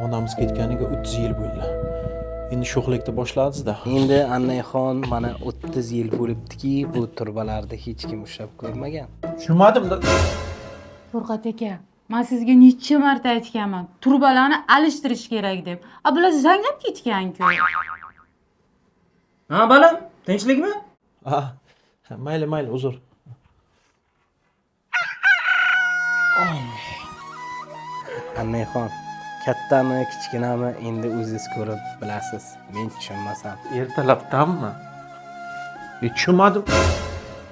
Onamiz ketganiga 30 yil bo'ldi. Endi sho'xlikda boshladingiz-da. Endi Annayxon mana 30 yil bo'libdiki, bu turbalarni hech kim ushlab ko'rmagan. Tushunmadim-da. Furqat aka, men sizga necha marta aytganman, turbalarni alishtirish kerak deb. A bular zanglab ketgan-ku. Ha, balam, tinchlikmi? Ha, mayli, uzr. Annayxon, kattami, kichkinami endi o'zingiz ko'rib bilasiz. Men tushunmasam. Ertalabdanmi? Tushunmadim.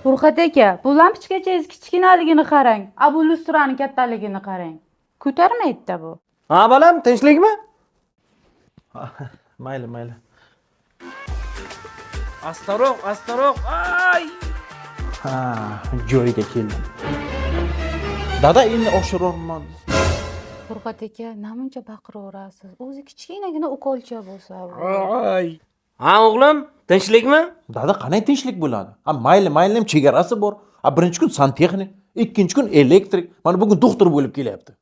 Furqat aka, bu lampochkachangiz kichkinaligini qarang. A bu lustrani kattaligini qarang. Ko'tarmaydi-da bu. Ha, balam, tinchlikmi? Mayli. Astaroq. Ay! Ha, joyiga keldim. Dada endi oshirorman. Furqat aka, namuncha baqiraverasiz? O'zi kichkinagina ukolcha bo'lsa. Ay! Ha, o'g'lim, tinchlikmi? Dada qanday tinchlik bo'ladi? Ha, mayli, chegarasi bor. Ha, birinchi kun santexnik, ikkinchi kun elektrik, mana bugun doktor bo'lib kelyapti.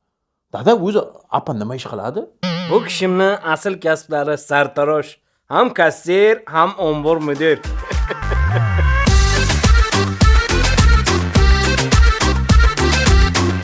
Dada o'zi apa nima ish qiladi? Bu kishimni asl kasblari sartarosh, ham kassir, ham ombor mudir.